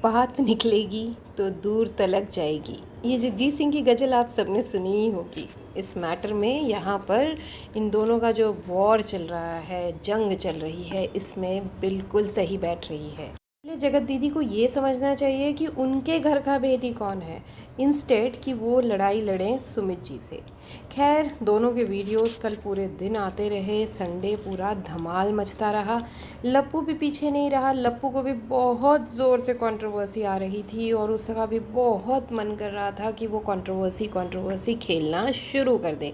बात निकलेगी तो दूर तलक जाएगी। ये जगजीत सिंह की गज़ल आप सबने सुनी ही होगी। इस मैटर में यहाँ पर इन दोनों का जो वॉर चल रहा है, जंग चल रही है, इसमें बिल्कुल सही बैठ रही है। पहले जगत दीदी को ये समझना चाहिए कि उनके घर का भेदी कौन है, इंस्टेड कि वो लड़ाई लड़ें सुमित जी से। खैर, दोनों के वीडियोस कल पूरे दिन आते रहे, संडे पूरा धमाल मचता रहा। लप्पू भी पीछे नहीं रहा, लप्पू को भी बहुत ज़ोर से कंट्रोवर्सी आ रही थी और उसका भी बहुत मन कर रहा था कि वो कंट्रोवर्सी खेलना शुरू कर दे।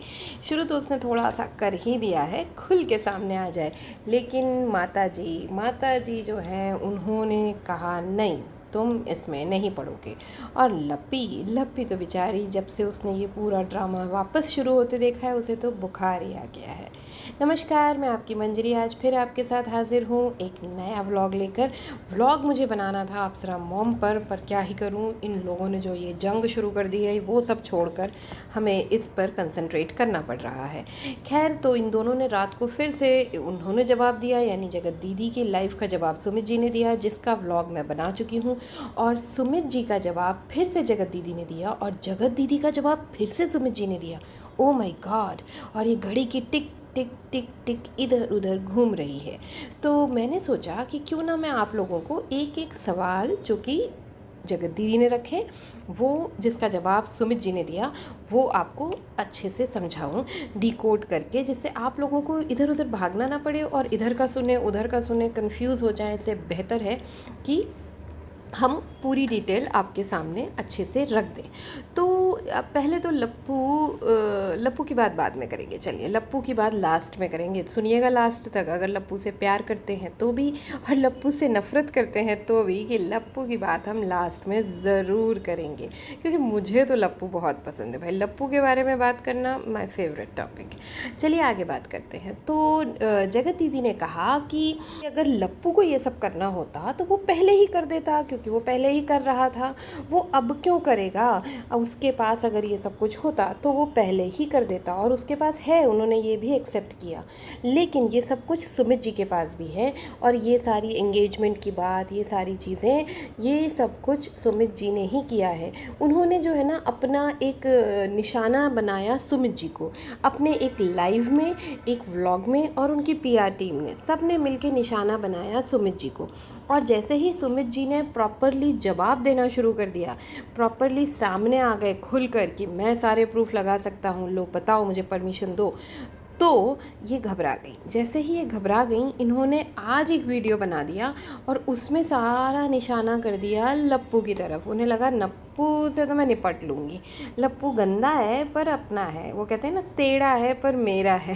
शुरू तो उसने थोड़ा सा कर ही दिया है, खुल के सामने आ जाए, लेकिन माता जी जो हैं उन्होंने कहा नहीं, तुम इसमें नहीं पढ़ोगे। और लप्पी तो बेचारी, जब से उसने ये पूरा ड्रामा वापस शुरू होते देखा है, उसे तो बुखार ही आ गया है। नमस्कार, मैं आपकी मंजरी आज फिर आपके साथ हाजिर हूँ एक नया व्लॉग लेकर। व्लॉग मुझे बनाना था अप्सरा मॉम पर क्या ही करूँ, इन लोगों ने जो ये जंग शुरू कर दी है वो सब छोड़कर हमें इस पर कंसंट्रेट करना पड़ रहा है। खैर, तो इन दोनों ने रात को फिर से उन्होंने जवाब दिया, यानी जगत दीदी के लाइव का जवाब सुमित जी ने दिया, जिसका व्लॉग मैं बना चुकी हूँ। और सुमित जी का जवाब फिर से जगत दीदी ने दिया और जगत दीदी का जवाब फिर से सुमित जी ने दिया। Oh my God! और ये घड़ी की टिक टिक टिक टिक इधर उधर घूम रही है। तो मैंने सोचा कि क्यों ना मैं आप लोगों को एक एक सवाल जो कि जगत दीदी ने रखे, वो जिसका जवाब सुमित जी ने दिया, वो आपको अच्छे से समझाऊं डिकोड करके, जिससे आप लोगों को इधर उधर भागना ना पड़े और इधर का सुने उधर का सुने कंफ्यूज हो जाए। इससे बेहतर है कि हम पूरी डिटेल आपके सामने अच्छे से रख दें। तो पहले तो लप्पू की बात बाद में करेंगे। चलिए, लप्पू की बात लास्ट में करेंगे, सुनिएगा लास्ट तक। अगर लप्पू से प्यार करते हैं तो भी और लप्पू से नफ़रत करते हैं तो भी, कि लप्पू की बात हम लास्ट में ज़रूर करेंगे, क्योंकि मुझे तो लप्पू बहुत पसंद है भाई। लप्पू के बारे में बात करना माय फेवरेट टॉपिक। चलिए आगे बात करते हैं। तो जगत दीदी ने कहा कि अगर लप्पू को ये सब करना होता तो वो पहले ही कर देता, क्योंकि वो पहले ही कर रहा था, वो अब क्यों करेगा। उसके पास अगर ये सब कुछ होता तो वो पहले ही कर देता, और उसके पास है, उन्होंने ये भी एक्सेप्ट किया। लेकिन ये सब कुछ सुमित जी के पास भी है, और ये सारी एंगेजमेंट की बात, ये सारी चीज़ें, ये सब कुछ सुमित जी ने ही किया है। उन्होंने जो है ना अपना एक निशाना बनाया सुमित जी को, अपने एक लाइव में, एक व्लॉग में, और उनकी पीआर टीम ने सब ने मिलकर निशाना बनाया सुमित जी को। और जैसे ही सुमित जी ने प्रॉपरली जवाब देना शुरू कर दिया, प्रॉपरली सामने आ गए खुल कर कि मैं सारे प्रूफ लगा सकता हूँ, लो बताओ मुझे परमिशन दो, तो ये घबरा गई। जैसे ही ये घबरा गई, इन्होंने आज एक वीडियो बना दिया और उसमें सारा निशाना कर दिया लप्पू की तरफ। उन्हें लगा लप्पू से तो मैं निपट लूँगी, लप्पू गंदा है पर अपना है, वो कहते हैं ना टेढ़ा है पर मेरा है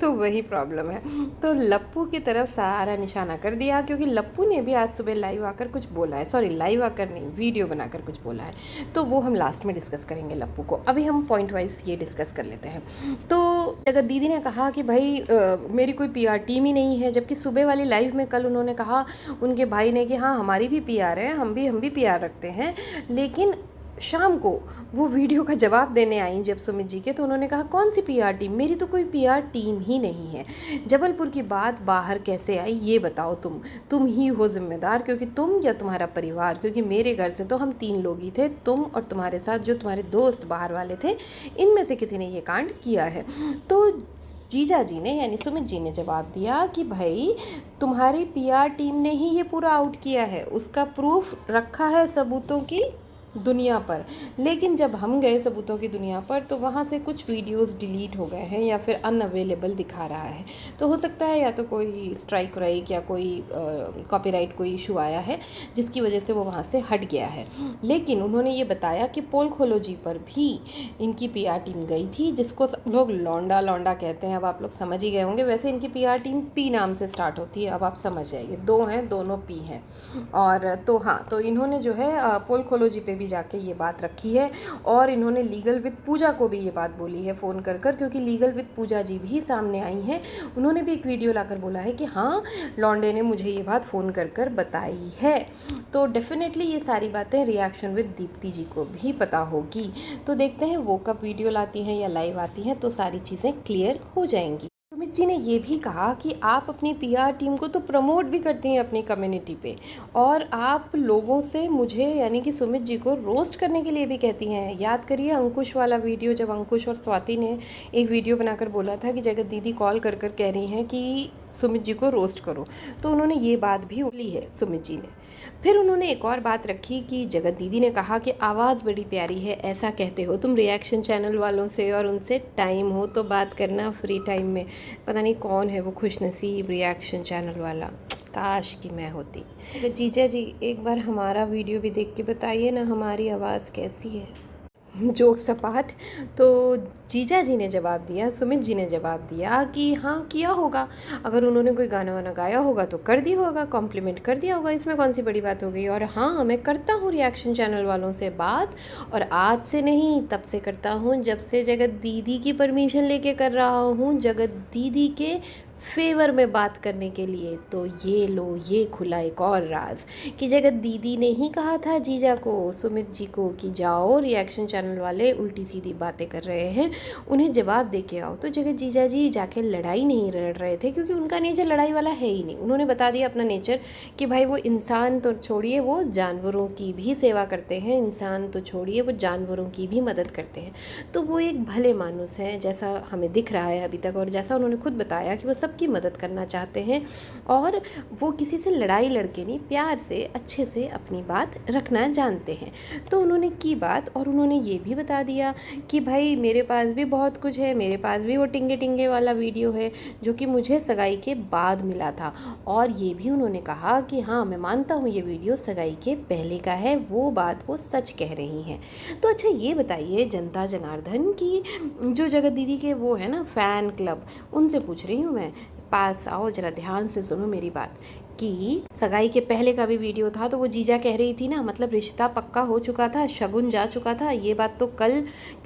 तो वही प्रॉब्लम है। तो लप्पू की तरफ सारा निशाना कर दिया, क्योंकि लप्पू ने भी आज सुबह लाइव आकर कुछ बोला है, सॉरी लाइव आकर नहीं, वीडियो बनाकर कुछ बोला है, तो वो हम लास्ट में डिस्कस करेंगे लप्पू को। अभी हम पॉइंट वाइज ये डिस्कस कर लेते हैं। तो जगत दीदी ने कहा कि भाई मेरी कोई पीआर टीम ही नहीं है, जबकि सुबह वाली लाइव में कल उन्होंने कहा उनके भाई ने कि हाँ हमारी भी पीआर है, हम भी पीआर रखते हैं। लेकिन शाम को वो वीडियो का जवाब देने आई जब सुमित जी के, तो उन्होंने कहा कौन सी पीआर टीम, मेरी तो कोई पीआर टीम ही नहीं है। जबलपुर की बात बाहर कैसे आई ये बताओ, तुम ही हो जिम्मेदार, क्योंकि तुम या तुम्हारा परिवार, क्योंकि मेरे घर से तो हम 3 लोग ही थे, तुम और तुम्हारे साथ जो तुम्हारे दोस्त बाहर वाले थे, इनमें से किसी ने ये कांड किया है। तो जीजा जी ने, यानी सुमित जी ने जवाब दिया कि भाई तुम्हारी पीआर टीम ने ही ये पूरा आउट किया है, उसका प्रूफ रखा है सबूतों की दुनिया पर। लेकिन जब हम गए सबूतों की दुनिया पर, तो वहाँ से कुछ वीडियोस डिलीट हो गए हैं या फिर अनअवेलेबल दिखा रहा है। तो हो सकता है या तो कोई स्ट्राइक वाइक या कोई कॉपीराइट कोई इशू आया है, जिसकी वजह से वो वहाँ से हट गया है। लेकिन उन्होंने ये बताया कि पोल खोलो जी पर भी इनकी पीआर टीम गई थी, जिसको सब लोग लौंडा कहते हैं। अब आप लोग समझ ही गए होंगे, वैसे इनकी पीआर टीम पी नाम से स्टार्ट होती है, अब आप समझ जाइए, 2 हैं, दोनों पी हैं। और तो हाँ, तो इन्होंने जो है पोल खोलो जी पे भी जाके ये बात रखी है, और इन्होंने लीगल विद पूजा को भी ये बात बोली है फ़ोन कर, क्योंकि लीगल विद पूजा जी भी सामने आई हैं। उन्होंने भी एक वीडियो लाकर बोला है कि हाँ लौंडे ने मुझे ये बात फ़ोन कर बताई है। तो डेफिनेटली ये सारी बातें रिएक्शन विद दीप्ति जी को भी पता होगी। तो देखते हैं वो कब वीडियो लाती हैं या लाइव आती हैं, तो सारी चीज़ें क्लियर हो जाएंगी। सुमित जी ने ये भी कहा कि आप अपनी पीआर टीम को तो प्रमोट भी करती हैं अपनी कम्युनिटी पे, और आप लोगों से मुझे यानी कि सुमित जी को रोस्ट करने के लिए भी कहती हैं। याद करिए अंकुश वाला वीडियो, जब अंकुश और स्वाति ने एक वीडियो बनाकर बोला था कि जगत दीदी कॉल कर कर कह रही हैं कि सुमित जी को रोस्ट करो, तो उन्होंने ये बात भी बोली है सुमित जी ने। फिर उन्होंने एक और बात रखी कि जगत दीदी ने कहा कि आवाज़ बड़ी प्यारी है, ऐसा कहते हो तुम रिएक्शन चैनल वालों से, और उनसे टाइम हो तो बात करना फ्री टाइम में। पता नहीं कौन है वो खुशनसीब रिएक्शन चैनल वाला, काश कि मैं होती। तो जीजा जी एक बार हमारा वीडियो भी देख के बताइए ना हमारी आवाज़ कैसी है। जोक सपाट। तो जीजा जी ने जवाब दिया, सुमित जी ने जवाब दिया कि हाँ किया होगा, अगर उन्होंने कोई गाना वाना गाया होगा तो कर दिया होगा, कॉम्प्लीमेंट कर दिया होगा, इसमें कौन सी बड़ी बात हो गई। और हाँ मैं करता हूँ रिएक्शन चैनल वालों से बात, और आज से नहीं तब से करता हूँ जब से जगत दीदी की परमिशन लेके कर रहा हूँ, जगत दीदी के फेवर में बात करने के लिए। तो ये लो, ये खुला एक और राज कि जगत दीदी ने ही कहा था जीजा को, सुमित जी को, कि जाओ रिएक्शन चैनल वाले उल्टी सीधी बातें कर रहे हैं, उन्हें जवाब दे के आओ। तो जगत जीजा जी जाके लड़ाई नहीं लड़ रहे थे, क्योंकि उनका नेचर लड़ाई वाला है ही नहीं। उन्होंने बता दिया अपना नेचर कि भाई वो इंसान तो छोड़िए, वो जानवरों की भी सेवा करते हैं, इंसान तो छोड़िए वो जानवरों की भी मदद करते हैं। तो वो एक भले मानुस हैं जैसा हमें दिख रहा है अभी तक, और जैसा उन्होंने खुद बताया कि वो सबकी मदद करना चाहते हैं, और वो किसी से लड़ाई लड़के नहीं, प्यार से अच्छे से अपनी बात रखना जानते हैं। तो उन्होंने की बात, और उन्होंने ये भी बता दिया कि भाई मेरे पास भी बहुत कुछ है, मेरे पास भी वो टिंगे टिंगे वाला वीडियो है जो कि मुझे सगाई के बाद मिला था। और ये भी उन्होंने कहा कि हाँ मैं मानता हूँ ये वीडियो सगाई के पहले का है, वो बात वो सच कह रही हैं। तो अच्छा ये बताइए जनता जनार्दन की जो जगत दीदी के वो है ना फ़ैन क्लब, उनसे पूछ रही हूँ मैं, पास आओ जरा ध्यान से सुनो मेरी बात, कि सगाई के पहले का भी वीडियो था तो वो जीजा कह रही थी ना, मतलब रिश्ता पक्का हो चुका था, शगुन जा चुका था। ये बात तो कल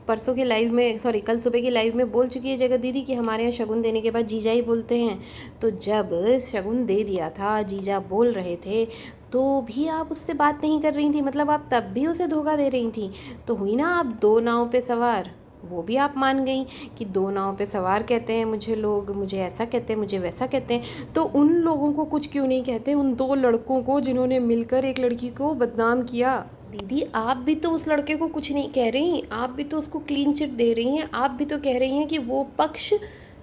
परसों के लाइव में, सॉरी कल सुबह की लाइव में बोल चुकी है जगत दीदी कि हमारे यहाँ शगुन देने के बाद जीजा ही बोलते हैं। तो जब शगुन दे दिया था, जीजा बोल रहे थे, तो भी आप उससे बात नहीं कर रही थी, मतलब आप तब भी उसे धोखा दे रही थी। तो हुई ना आप दो नाव पे सवार, वो भी आप मान गई कि दो नाव पे सवार कहते हैं मुझे लोग, मुझे ऐसा कहते हैं, मुझे वैसा कहते हैं। तो उन लोगों को कुछ क्यों नहीं कहते, उन दो लड़कों को जिन्होंने मिलकर एक लड़की को बदनाम किया। दीदी आप भी तो उस लड़के को कुछ नहीं कह रही, आप भी तो उसको क्लीन चिट दे रही हैं, आप भी तो कह रही हैं कि वो पक्ष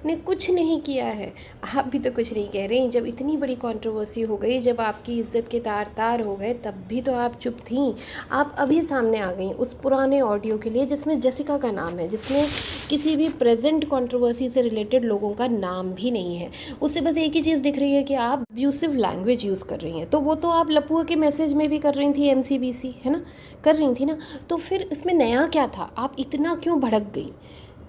ने कुछ नहीं किया है, आप भी तो कुछ नहीं कह रही। जब इतनी बड़ी कंट्रोवर्सी हो गई, जब आपकी इज्जत के तार तार हो गए, तब भी तो आप चुप थीं। आप अभी सामने आ गई उस पुराने ऑडियो के लिए जिसमें जेसिका का नाम है, जिसमें किसी भी प्रेजेंट कंट्रोवर्सी से रिलेटेड लोगों का नाम भी नहीं है। उससे बस एक ही चीज़ दिख रही है कि आप अब्यूसिव लैंग्वेज यूज़ कर रही हैं। तो वो तो आप लपुआ के मैसेज में भी कर रही थी, MCBC है ना, कर रही थी ना। तो फिर इसमें नया क्या था, आप इतना क्यों भड़क गई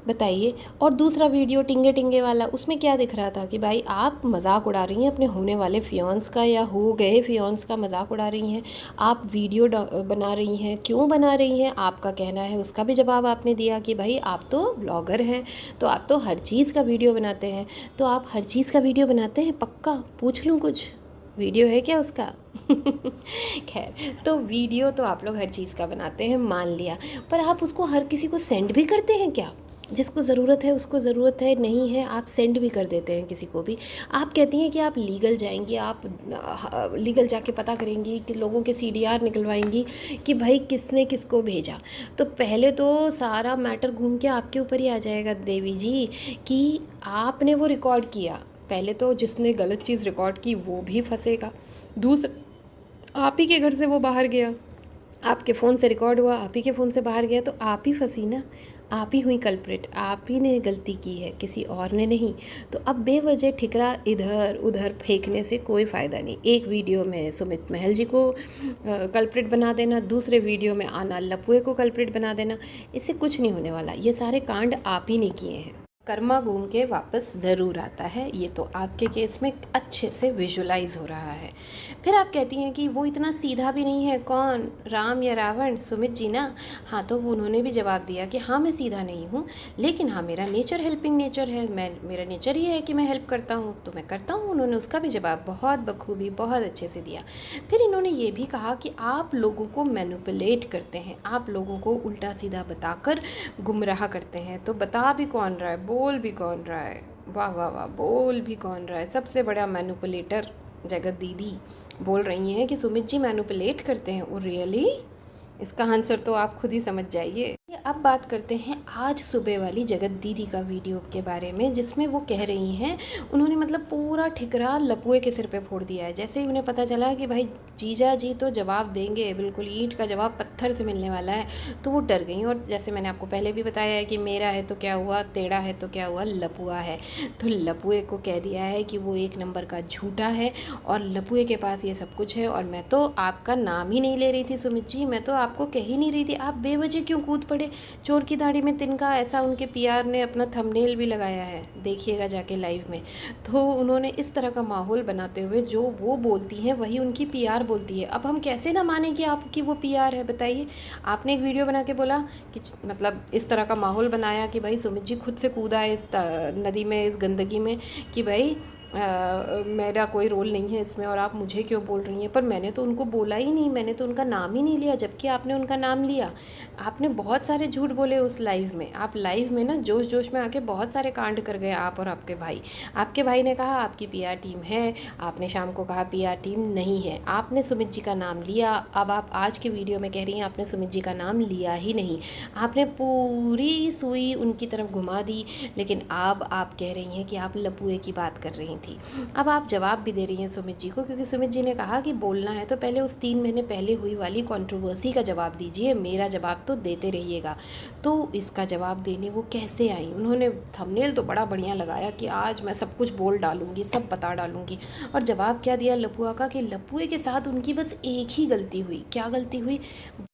बताइए। और दूसरा वीडियो टिंगे टिंगे वाला, उसमें क्या दिख रहा था कि भाई आप मजाक उड़ा रही हैं अपने होने वाले फियांस का, या हो गए फियांस का मजाक उड़ा रही हैं। आप वीडियो बना रही हैं, क्यों बना रही हैं, आपका कहना है, उसका भी जवाब आपने दिया कि भाई आप तो ब्लॉगर हैं, तो आप तो हर चीज़ का वीडियो बनाते हैं। तो आप हर चीज़ का वीडियो बनाते हैं पक्का, पूछ लूँ कुछ वीडियो है क्या उसका? खैर, तो वीडियो तो आप लोग हर चीज़ का बनाते हैं, मान लिया, पर आप उसको हर किसी को सेंड भी करते हैं क्या? जिसको ज़रूरत है उसको ज़रूरत है, नहीं है आप सेंड भी कर देते हैं किसी को भी। आप कहती हैं कि आप लीगल जाएंगी, आप लीगल जाके पता करेंगी कि लोगों के CDR निकलवाएंगी कि भाई किसने किसको भेजा। तो पहले तो सारा मैटर घूम के आपके ऊपर ही आ जाएगा देवी जी कि आपने वो रिकॉर्ड किया। पहले तो जिसने गलत चीज़ रिकॉर्ड की वो भी फंसेगा, दूसरा आप ही के घर से वो बाहर गया, आपके फ़ोन से रिकॉर्ड हुआ, आप ही के फ़ोन से बाहर गया, तो आप ही फंसी ना, आप ही हुई कल्प्रिट, आप ही ने गलती की है, किसी और ने नहीं। तो अब बेवजह ठिकरा इधर उधर फेंकने से कोई फ़ायदा नहीं। एक वीडियो में सुमित महल जी को कल्प्रिट बना देना, दूसरे वीडियो में आना लपुए को कल्प्रिट बना देना, इससे कुछ नहीं होने वाला। ये सारे कांड आप ही ने किए हैं। कर्मा घूम के वापस ज़रूर आता है, ये तो आपके केस में अच्छे से विजुलाइज हो रहा है। फिर आप कहती हैं कि वो इतना सीधा भी नहीं है, कौन, राम या रावण, सुमित जी ना। हाँ, तो उन्होंने भी जवाब दिया कि हाँ मैं सीधा नहीं हूँ, लेकिन हाँ मेरा नेचर हेल्पिंग नेचर है, मेरा नेचर ये है कि मैं हेल्प करता हूँ, तो मैं करता हूँ। उन्होंने उसका भी जवाब बहुत बखूबी बहुत अच्छे से दिया। फिर इन्होंने ये भी कहा कि आप लोगों को मैनिपुलेट करते हैं, आप लोगों को उल्टा सीधा बताकर गुमराह करते हैं। तो बता भी कौन रहा है, बोल भी कौन रहा है? वाह वाह वाह, बोल भी कौन रहा है? सबसे बड़ा मैनिपुलेटर जगत दीदी बोल रही हैं कि सुमित जी मैनिपुलेट करते हैं। Oh really? इसका आंसर तो आप खुद ही समझ जाइए। अब बात करते हैं आज सुबह वाली जगत दीदी का वीडियो के बारे में, जिसमें वो कह रही हैं, उन्होंने मतलब पूरा ठिकरा लपुए के सिर पे फोड़ दिया है। जैसे ही उन्हें पता चला कि भाई जीजा जी तो जवाब देंगे, बिल्कुल ईंट का जवाब पत्थर से मिलने वाला है, तो वो डर गई। और जैसे मैंने आपको पहले भी बताया है कि मेरा है तो क्या हुआ, टेढ़ा है तो क्या हुआ, लपुआ है। तो लपुए को कह दिया है कि वो एक नंबर का झूठा है और लपुए के पास ये सब कुछ है। और मैं तो आपका नाम ही नहीं ले रही थी सुमित जी, मैं तो आपको कह ही नहीं रही थी, आप बेवजह क्यों कूद पड़े? चोर की दाढ़ी में तिनका, ऐसा उनके पीआर ने अपना थंबनेल भी लगाया है, देखिएगा जाके लाइव में। तो उन्होंने इस तरह का माहौल बनाते हुए जो वो बोलती हैं वही उनकी पीआर बोलती है। अब हम कैसे ना माने कि आपकी वो पीआर है, बताइए। आपने एक वीडियो बना के बोला कि मतलब इस तरह का माहौल बनाया कि भाई सुमित जी खुद से कूदा है इस नदी में, इस गंदगी में, कि भाई मेरा कोई रोल नहीं है इसमें और आप मुझे क्यों बोल रही हैं। पर मैंने तो उनको बोला ही नहीं, मैंने तो उनका नाम ही नहीं लिया, जबकि आपने उनका नाम लिया। आपने बहुत सारे झूठ बोले उस लाइव में। आप लाइव में ना जोश जोश में आके बहुत सारे कांड कर गए, आप और आपके भाई। आपके भाई ने कहा आपकी पीआर टीम है, आपने शाम को कहा पीआर टीम नहीं है, आपने सुमित जी का नाम लिया। अब आप आज के वीडियो में कह रही हैं आपने सुमित जी का नाम लिया ही नहीं, आपने पूरी सुई उनकी तरफ घुमा दी। लेकिन अब आप कह रही हैं कि आप लपुए की बात कर रही थी। अब आप जवाब भी दे रही हैं सुमित जी को, क्योंकि सुमित जी ने कहा कि बोलना है तो पहले उस 3 महीने पहले हुई वाली कंट्रोवर्सी का जवाब दीजिए, मेरा जवाब तो देते रहिएगा। तो इसका जवाब देने वो कैसे आई? उन्होंने थंबनेल तो बड़ा बढ़िया लगाया कि आज मैं सब कुछ बोल डालूंगी, सब बता डालूंगी। और जवाब क्या दिया लपुआ का, कि लपुए के साथ उनकी बस एक ही गलती हुई। क्या गलती हुई?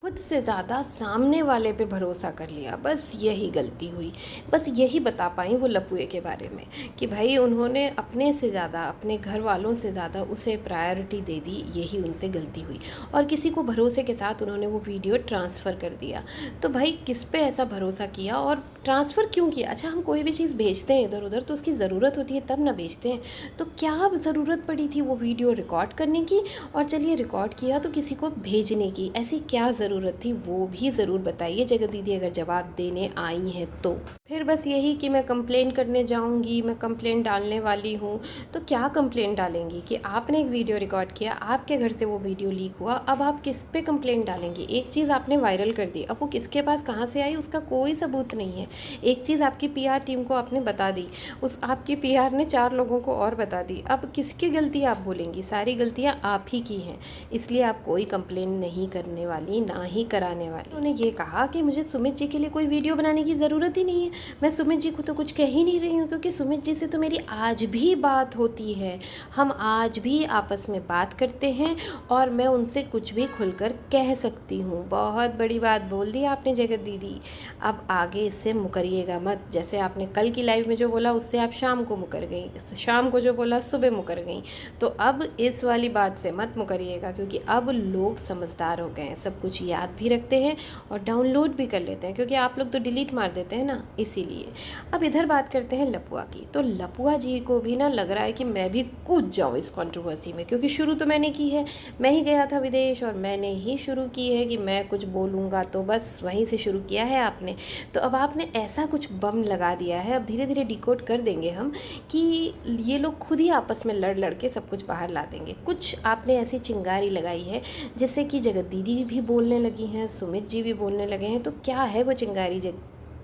खुद से ज़्यादा सामने वाले पे भरोसा कर लिया, बस यही गलती हुई। बस यही बता पाई वो लपुए के बारे में कि भाई उन्होंने अपने से ज़्यादा, अपने घर वालों से ज़्यादा उसे प्रायोरिटी दे दी, यही उनसे गलती हुई। और किसी को भरोसे के साथ उन्होंने वो वीडियो ट्रांसफ़र कर दिया। तो भाई किस पे ऐसा भरोसा किया और ट्रांसफ़र क्यों किया? अच्छा, हम कोई भी चीज़ भेजते हैं इधर उधर तो उसकी ज़रूरत होती है तब ना भेजते हैं। तो क्या ज़रूरत पड़ी थी वो वीडियो रिकॉर्ड करने की? और चलिए रिकॉर्ड किया तो किसी को भेजने की, ऐसी क्या ज़रूरत थी वो भी ज़रूर बताइए जगत दीदी, अगर जवाब देने आई हैं तो। फिर बस यही कि मैं कंप्लेन करने जाऊंगी, मैं कंप्लेन डालने वाली हूँ। तो क्या कंप्लेन डालेंगी कि आपने एक वीडियो रिकॉर्ड किया, आपके घर से वो वीडियो लीक हुआ, अब आप किस पे कंप्लेन डालेंगी? एक चीज़ आपने वायरल कर दी, अब वो किसके पास कहाँ से आई उसका कोई सबूत नहीं है। एक चीज़ आपकी पीआर टीम को आपने बता दी, उस आपकी पीआर ने 4 लोगों को और बता दी, अब किसकी गलती आप बोलेंगी? सारी गलतियाँ आप ही की हैं, इसलिए आप कोई कंप्लेन नहीं करने वाली, ना ही कराने वाली। उन्होंने ये कहा कि मुझे सुमित जी के लिए कोई वीडियो बनाने की ज़रूरत ही नहीं है, मैं सुमित जी को तो कुछ कह ही नहीं रही हूँ, क्योंकि सुमित जी से तो मेरी आज भी बात होती है, हम आज भी आपस में बात करते हैं और मैं उनसे कुछ भी खुलकर कह सकती हूँ। बहुत बड़ी बात बोल दी आपने जगत दीदी, अब आगे इससे मुकरिएगा मत। जैसे आपने कल की लाइव में जो बोला उससे आप शाम को मुकर गई, शाम को जो बोला सुबह मुकर गई, तो अब इस वाली बात से मत मुकरिएगा, क्योंकि अब लोग समझदार हो गए हैं, सब कुछ याद भी रखते हैं और डाउनलोड भी कर लेते हैं, क्योंकि आप लोग तो डिलीट मार देते हैं ना, इसीलिए। अब इधर बात करते हैं लपुआ की। तो लपुआ जी को भी ना लग रहा है कि मैं भी कूद जाऊँ इस कंट्रोवर्सी में, क्योंकि शुरू तो मैंने की है, मैं ही गया था विदेश और मैंने ही शुरू की है कि मैं कुछ बोलूँगा, तो बस वहीं से शुरू किया है आपने। तो अब आपने ऐसा कुछ बम लगा दिया है, अब धीरे धीरे डिकोड कर देंगे हम कि ये लोग खुद ही आपस में लड़ लड़ के सब कुछ बाहर ला देंगे। कुछ आपने ऐसी चिंगारी लगाई है जिससे कि जगत दीदी भी बोलने लगी हैं, सुमित जी भी बोलने लगे हैं। तो क्या है वो चिंगारी?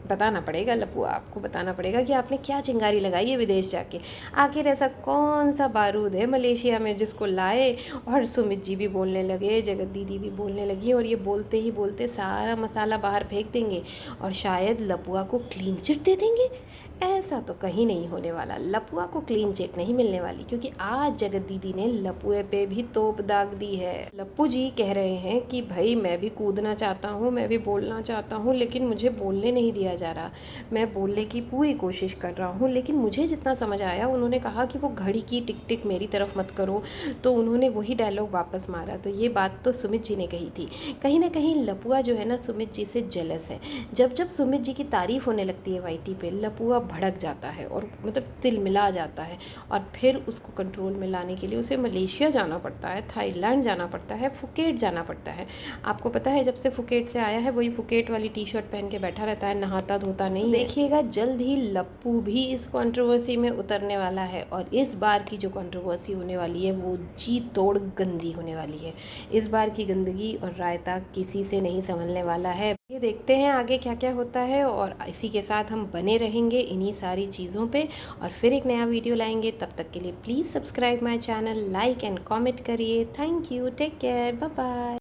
बताना पड़ेगा लपुआ, आपको बताना पड़ेगा कि आपने क्या चिंगारी लगाई है विदेश जाके। आखिर ऐसा कौन सा बारूद है मलेशिया में जिसको लाए और सुमित जी भी बोलने लगे, जगत दीदी भी बोलने लगी, और ये बोलते ही बोलते सारा मसाला बाहर फेंक देंगे और शायद लपुआ को क्लीन चिट दे देंगे। ऐसा तो कहीं नहीं होने वाला, लपुआ को क्लीन चिट नहीं मिलने वाली, क्योंकि आज जगत दीदी ने लपुए पे भी तोप दाग दी है। लप्पू जी कह रहे हैं कि भाई मैं भी कूदना चाहता हूँ, मैं भी बोलना चाहता हूँ, लेकिन मुझे बोलने नहीं दिया जा रहा। मैं बोलने की पूरी कोशिश कर रहा हूँ, लेकिन मुझे जितना समझ आया, उन्होंने कहा कि वो घड़ी की टिक टिक मेरी तरफ मत करो, तो उन्होंने वही डायलॉग वापस मारा। तो ये बात तो सुमित जी ने कही थी। कहीं ना कहीं लपुआ जो है ना सुमित जी से जेलस है। जब जब सुमित जी की तारीफ होने लगती है वाईटी पे, लपुआ भड़क जाता है और मतलब तिलमिला जाता है, और फिर उसको कंट्रोल में लाने के लिए उसे मलेशिया जाना पड़ता है, थाईलैंड जाना पड़ता है, फुकेट जाना पड़ता है। आपको पता है जब से फुकेट से आया है वही फुकेट वाली टी शर्ट पहन के बैठा रहता है, नहाता नहाता धोता नहीं। देखिएगा जल्द ही लप्पू भी इस कंट्रोवर्सी में उतरने वाला है और इस बार की जो कंट्रोवर्सी होने वाली है वो जी तोड़ गंदी होने वाली है। इस बार की गंदगी और रायता किसी से नहीं संभलने वाला है। ये देखते हैं आगे क्या क्या होता है और इसी के साथ हम बने रहेंगे इन्हीं सारी चीज़ों पे और फिर एक नया वीडियो लाएंगे। तब तक के लिए please subscribe my channel, like and comment करिए। Thank you, take care, bye bye.